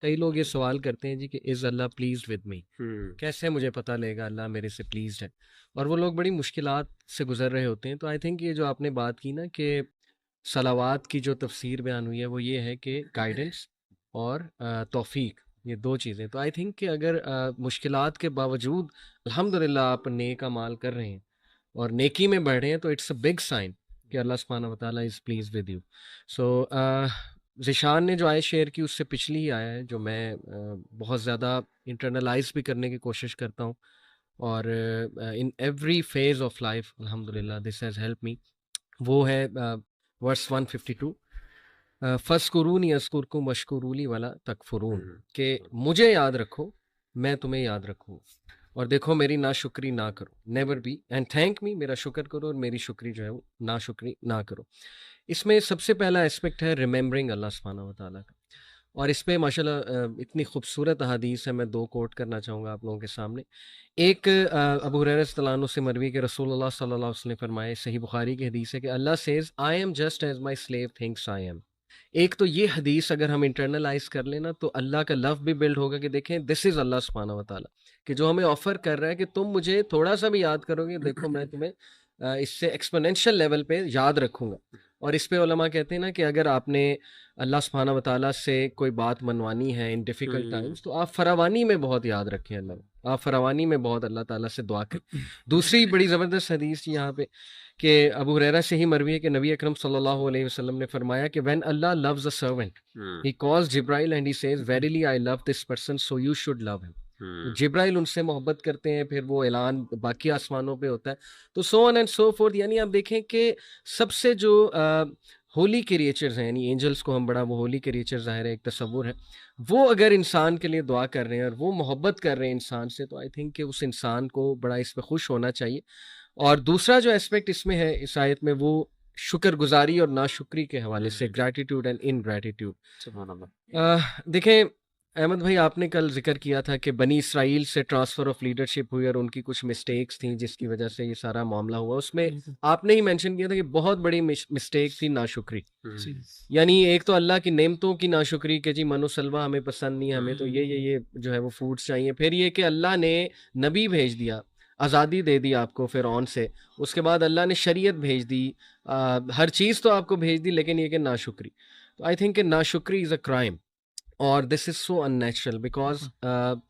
کئی لوگ یہ سوال کرتے ہیں جی کہ از اللہ پلیزڈ ود می، کیسے مجھے پتہ لے گا اللہ میرے سے پلیزڈ ہے، اور وہ لوگ بڑی مشکلات سے گزر رہے ہوتے ہیں. تو آئی تھنک یہ جو آپ نے بات کی نا کہ صلوات کی جو تفسیر بیان ہوئی ہے وہ یہ ہے کہ گائیڈنس اور توفیق، یہ دو چیزیں. تو آئی تھنک کہ اگر مشکلات کے باوجود الحمدللہ آپ نیک اعمال کر رہے ہیں اور نیکی میں بڑھ رہے ہیں تو اٹس اے بگ سائن کہ اللہ سبحانہ و تعالیٰ از پلیز ود یو. سو ذیشان نے جو آیت شیئر کی اس سے پچھلی ہی آیا ہے جو میں بہت زیادہ انٹرنلائز بھی کرنے کی کوشش کرتا ہوں، اور in every phase of life الحمدللہ دس ہیز ہیلپ می. وہ ہے ورس 152، فَاذْكُرُونِی اذْکُرْکُم وَاشْکُرُوا لِی وَلا تَکْفُرُونَ، کہ مجھے یاد رکھو میں تمہیں یاد رکھوں اور دیکھو میری ناشکری نہ کرو. Never be and thank me, میرا شکر کرو اور میری شکری جو ہے وہ ناشکری نہ کرو. اس میں سب سے پہلا اسپیکٹ ہے ریممبرنگ اللہ سبحانہ و تعالیٰ کا، اور اس پہ ماشاءاللہ اتنی خوبصورت احادیث ہے، میں دو کوٹ کرنا چاہوں گا آپ لوگوں کے سامنے. ایک ابو ہریرہ رضی اللہ عنہ سے مروی کہ رسول اللہ صلی اللہ علیہ وسلم نے فرمائے، صحیح بخاری کی حدیث ہے کہ Allah says I am just as my slave thinks I am. ایک تو یہ حدیث اگر ہم انٹرنلائز کر لینا تو اللہ کا لو بھی بلڈ ہوگا کہ دیکھیں دس از اللہ سبحانہ و تعالیٰ، کہ جو ہمیں آفر کر رہا ہے کہ تم مجھے تھوڑا سا بھی یاد کرو گے، دیکھو میں تمہیں اس سے ایکسپونینشیل لیول پہ یاد رکھوں گا. اور اس پہ علماء کہتے ہیں نا کہ اگر آپ نے اللہ سبحانہ و تعالیٰ سے کوئی بات منوانی ہے ان ڈیفیکلٹ ٹائمز تو آپ فراوانی میں بہت یاد رکھیں اللہ، آپ فراوانی میں بہت اللہ تعالیٰ سے دعا کریں. دوسری بڑی زبردست حدیث یہاں پہ کہ ابو ہریرہ سے ہی مروی ہے کہ نبی اکرم صلی اللہ علیہ وسلم نے فرمایا کہ when Allah loves a servant he calls Jibril and he says verily I love this person so you should love him. جبرائیل ان سے محبت کرتے ہیں، پھر وہ اعلان باقی آسمانوں پہ ہوتا ہے، تو so on and so forth. یعنی آپ دیکھیں کہ سب سے جو ہولی کریچرز ہیں، یعنی اینجلس کو ہم بڑا وہ ہولی کریچر ظاہر ہے ایک تصور ہے، وہ اگر انسان کے لیے دعا کر رہے ہیں اور وہ محبت کر رہے ہیں انسان سے، تو آئی تھنک کہ اس انسان کو بڑا اس پہ خوش ہونا چاہیے. اور دوسرا جو اسپیکٹ اس میں ہے اس آیت میں وہ شکر گزاری اور ناشکری کے حوالے سے، گریٹیٹیوڈ اینڈ انگریٹیٹیوڈ. سبحان اللہ. دیکھیں احمد بھائی آپ نے کل ذکر کیا تھا کہ بنی اسرائیل سے ٹرانسفر آف لیڈرشپ ہوئی اور ان کی کچھ مسٹیکس تھیں جس کی وجہ سے یہ سارا معاملہ ہوا. اس میں آپ نے ہی مینشن کیا تھا کہ بہت بڑی مسٹیک تھی ناشکری. یعنی ایک تو اللہ کی نعمتوں کی ناشکری کہ جی من و سلوہ ہمیں پسند نہیں، ہمیں تو یہ جو ہے وہ فوڈس چاہیے. پھر یہ کہ اللہ نے نبی بھیج دیا، آزادی دے دی آپ کو فرعون سے، اس کے بعد اللہ نے شریعت بھیج دی، ہر چیز تو آپ کو بھیج دی، لیکن یہ کہ ناشکری. تو آئی تھنک کہ ناشکری از اے کرائم، اور دس از سو ان نیچرل بیکاز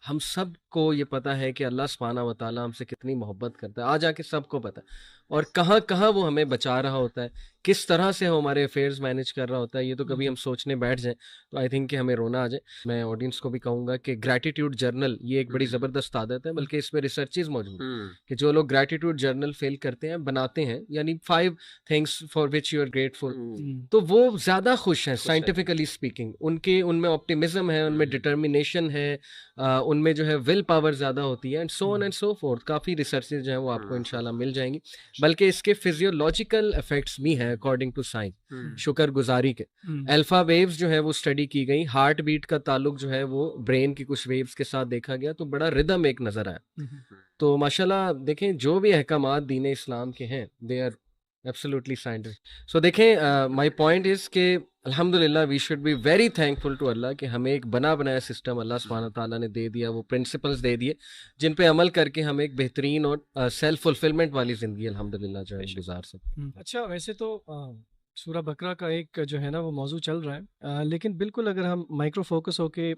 ہم سب کو یہ پتہ ہے کہ اللہ سبحانہ و تعالیٰ ہم سے کتنی محبت کرتا ہے، آ کے سب کو پتہ ہے، اور کہاں کہاں وہ ہمیں بچا رہا ہوتا ہے، کس طرح سے وہ ہمارے افیئرز مینیج کر رہا ہوتا ہے. یہ تو کبھی ہم سوچنے بیٹھ جائیں تو آئی تھنک کہ ہمیں رونا آ جائے. میں آڈینس کو بھی کہوں گا کہ گریٹیٹیوڈ جرنل یہ ایک بڑی زبردست عادت ہے، بلکہ اس میں ریسرچز موجود ہیں کہ جو لوگ گریٹیٹیوڈ جرنل فیل کرتے ہیں، بناتے ہیں، یعنی 5 things for which you are grateful, تو وہ زیادہ خوش ہیں سائنٹیفکلی اسپیکنگ. ان میں آپٹیمزم ہے، ان میں ڈٹرمینیشن ہے، ان میں جو ہے ول پاور زیادہ ہوتی ہے، and so on and so forth. Coffee researches جو ہیں وہ آپ کو انشاءاللہ مل جائیں گی، بلکہ اس کے فزیولوجیکل افیکٹس بھی ہیں اکارڈنگ ٹو سائنس. شکر گزاری کے الفا ویوز جو ہے وہ اسٹڈی کی گئی، ہارٹ بیٹ کا تعلق جو ہے وہ برین کی کچھ ویوز کے ساتھ دیکھا گیا، تو بڑا ردم ایک نظر آیا. تو ماشاءاللہ دیکھیں جو بھی احکامات دین اسلام کے ہیں they are absolutely scientific. So دیکھیں مائی پوائنٹ از کہ الحمدللہ we should be very thankful to Allah کہ ہمیں ایک بنا بنایا سسٹم اللہ سبحانہ تعالیٰ نے دے دیا، وہ پرنسپلز دے دیے جن پہ عمل کر کے ہم ایک بہترین اور سیلف فلفلمنٹ والی زندگی الحمدللہ جو ہے گزار سکتے. اچھا، ویسے تو سورہ بقرہ کا ایک جو ہے نا وہ موضوع چل رہا ہے، لیکن بالکل اگر ہم مائکرو فوکس ہو کے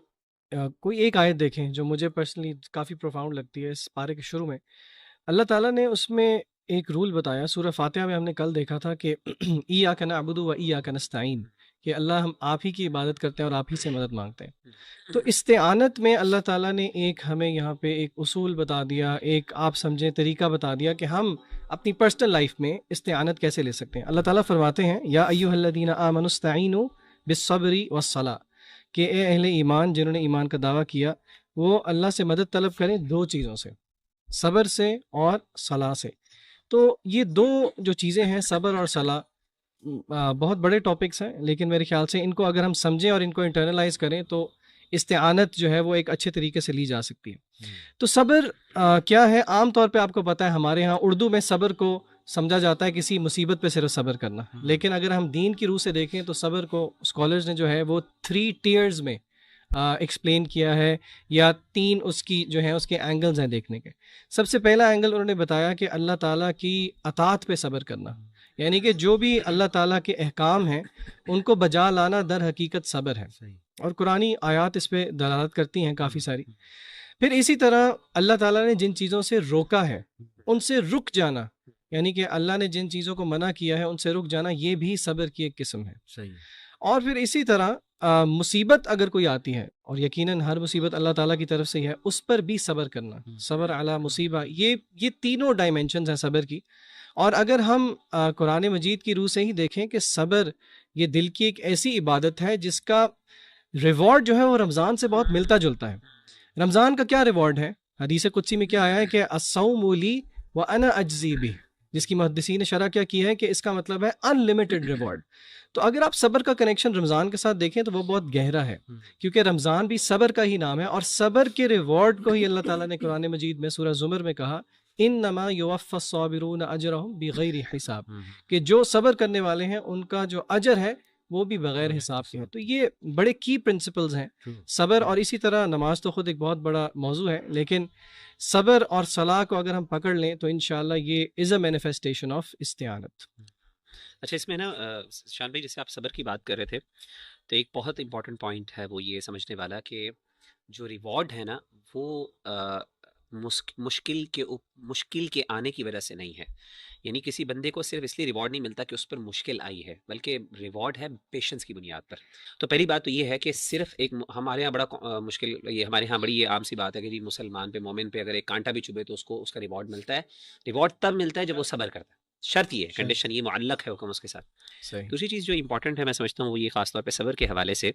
کوئی ایک آیت دیکھیں جو مجھے پرسنلی کافی پروفاؤنڈ لگتی ہے. اس پارے کے شروع میں اللہ تعالیٰ نے اس میں ایک رول بتایا. سورہ فاتحہ میں ہم نے کل دیکھا تھا کہ ایاک نعبد و ایاک نستعین، کہ اللہ ہم آپ ہی کی عبادت کرتے ہیں اور آپ ہی سے مدد مانگتے ہیں. تو استعانت میں اللہ تعالیٰ نے ایک ہمیں یہاں پہ ایک اصول بتا دیا، ایک آپ سمجھیں طریقہ بتا دیا کہ ہم اپنی پرسنل لائف میں استعانت کیسے لے سکتے ہیں. اللہ تعالیٰ فرماتے ہیں یا ایھا الذین آمنوا استعینوا بالصبر والصلاۃ، کہ اے اہل ایمان جنہوں نے ایمان کا دعویٰ کیا وہ اللہ سے مدد طلب کریں 2 چیزوں سے، صبر سے اور صلاح سے. تو یہ 2 جو چیزیں ہیں صبر اور صلاح بہت بڑے ٹاپکس ہیں، لیکن میرے خیال سے ان کو اگر ہم سمجھیں اور ان کو انٹرنلائز کریں تو استعانت جو ہے وہ ایک اچھے طریقے سے لی جا سکتی ہے. تو صبر کیا ہے؟ عام طور پہ آپ کو پتہ ہے ہمارے ہاں اردو میں صبر کو سمجھا جاتا ہے کسی مصیبت پہ صرف صبر کرنا، لیکن اگر ہم دین کی روح سے دیکھیں تو صبر کو اسکالرز نے جو ہے وہ 3 ٹیئرز میں ایکسپلین کیا ہے، یا 3 اس کی جو ہیں اس کے اینگلز ہیں دیکھنے کے. سب سے پہلا اینگل انہوں نے بتایا کہ اللہ تعالیٰ کی اطاعت پہ صبر کرنا، یعنی کہ جو بھی اللہ تعالیٰ کے احکام ہیں ان کو بجا لانا در حقیقت صبر ہے، اور قرآنی آیات اس پہ دلالت کرتی ہیں کافی ساری. پھر اسی طرح اللہ تعالیٰ نے جن چیزوں سے روکا ہے ان سے رک جانا، یعنی کہ اللہ نے جن چیزوں کو منع کیا ہے ان سے رک جانا، یہ بھی صبر کی ایک قسم ہے. صحیح. اور پھر اسی طرح مصیبت اگر کوئی آتی ہے، اور یقیناً ہر مصیبت اللہ تعالیٰ کی طرف سے ہی ہے، اس پر بھی صبر کرنا، صبر علی مصیبہ، یہ تینوں ڈائمینشنز ہیں صبر کی. اور اگر ہم قرآن مجید کی روح سے ہی دیکھیں کہ صبر یہ دل کی ایک ایسی عبادت ہے جس کا ریوارڈ جو ہے وہ رمضان سے بہت ملتا جلتا ہے. رمضان کا کیا ریوارڈ ہے؟ حدیث قدسی میں کیا آیا ہے کہ الصوم لی وانا اجزی بہ، جس کی محدثین نے شرح کیا کی ہے کہ اس کا مطلب ہے ان لمیٹڈ ریوارڈ. تو اگر آپ صبر کا کنیکشن رمضان کے ساتھ دیکھیں تو وہ بہت گہرا ہے، کیونکہ رمضان بھی صبر کا ہی نام ہے، اور صبر کے ریوارڈ کو ہی اللہ تعالیٰ نے قرآن مجید میں سورہ زمر میں کہا انما یوفی الصابرون اجرهم بغیر حساب، کہ جو صبر کرنے والے ہیں ان کا جو اجر ہے وہ بھی بغیر حساب کے ہے. تو یہ بڑے کی پرنسپلز ہیں صبر. اور اسی طرح نماز تو خود ایک بہت بڑا موضوع ہے، لیکن صبر اور صلاح کو اگر ہم پکڑ لیں تو انشاءاللہ یہ از اے مینیفیسٹیشن آف استعانت. اچھا، اس میں نا شان بھائی جیسے آپ صبر کی بات کر رہے تھے تو ایک بہت امپورٹنٹ پوائنٹ ہے وہ یہ سمجھنے والا کہ جو ریوارڈ ہے نا وہ مشکل کے آنے کی وجہ سے نہیں ہے. یعنی کسی بندے کو صرف اس لیے ریوارڈ نہیں ملتا کہ اس پر مشکل آئی ہے، بلکہ ریوارڈ ہے پیشنس کی بنیاد پر. تو پہلی بات تو یہ ہے کہ صرف ایک ہمارے ہاں بڑا مشکل، یہ ہمارے ہاں بڑی یہ عام سی بات ہے کہ جی مسلمان پہ مومن پہ اگر ایک کانٹا بھی چبھے تو اس کو اس کا ریوارڈ ملتا ہے. ریوارڈ تب ملتا ہے جب وہ صبر کرتا ہے، شرط یہ ہے، کنڈیشن یہ معلق ہے حکم اس کے ساتھ. دوسری چیز جو امپورٹنٹ ہے میں سمجھتا ہوں وہ یہ خاص طور پہ صبر کے حوالے سے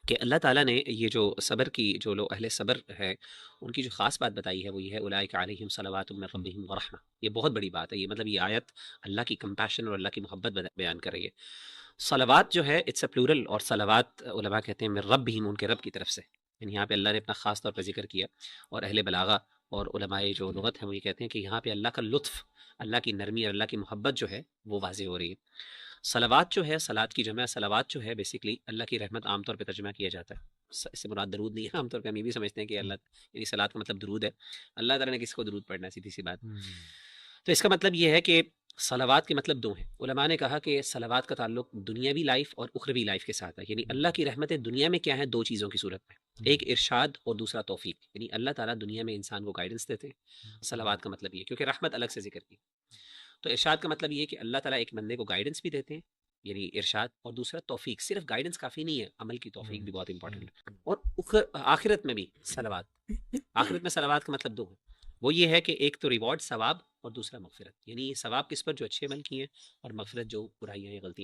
کہ اللہ تعالیٰ نے یہ جو صبر کی جو لوگ اہل صبر ہے ان کی جو خاص بات بتائی ہے وہ یہ ہے اولئک علیہم صلوات من ربہم ورحمہ. یہ بہت بڑی بات ہے، یہ مطلب یہ آیت اللہ کی کمپیشن اور اللہ کی محبت بیان کر رہی ہے. صلوات جو ہے اٹس اے پلورل، اور صلوات علماء کہتے ہیں من ربہم، ان کے رب کی طرف سے. یعنی یہاں پہ اللہ نے اپنا خاص طور پہ ذکر کیا، اور اہل بلاغہ اور علماء جو لغت ہیں وہ یہ کہتے ہیں کہ یہاں پہ اللہ کا لطف، اللہ کی نرمی اور اللہ کی محبت جو ہے وہ واضح ہو رہی ہے. صلوات جو ہے، صلات کی جمع صلوات جو ہے بیسیکلی اللہ کی رحمت عام طور پہ ترجمہ کیا جاتا ہے. اس سے مراد درود نہیں ہے، عام طور پہ ہم یہ بھی سمجھتے ہیں کہ اللہ یعنی صلات کا مطلب درود ہے. اللہ تعالیٰ نے کس کو درود پڑھنا ہے، سیدھی سی بات. تو اس کا مطلب یہ ہے کہ صلوات کے مطلب 2 ہیں. علماء نے کہا کہ صلوات کا تعلق دنیاوی لائف اور اخروی لائف کے ساتھ ہے. یعنی اللہ کی رحمتیں دنیا میں کیا ہیں؟ 2 چیزوں کی صورت میں، ایک ارشاد اور دوسرا توفیق. یعنی اللہ تعالیٰ دنیا میں انسان کو گائیڈنس دیتے ہیں. صلوات کا مطلب یہ، کیونکہ رحمت الگ سے ذکر کی. تو ارشاد کا مطلب یہ ہے کہ اللہ تعالیٰ ایک بندے کو گائیڈنس بھی دیتے ہیں، یعنی ارشاد، اور دوسرا توفیق. صرف گائیڈنس کافی نہیں ہے، عمل کی توفیق بھی بہت امپورٹنٹ ہے. اور آخرت میں بھی صلوات، آخرت میں صلوات کا مطلب 2 ہے. وہ یہ ہے کہ ایک تو ریوارڈ ثواب، اور دوسرا مغفرت. یعنی ثواب کس پر؟ جو اچھے عمل کیے ہیں، اور مغفرت جو برائیاں یا غلطیاں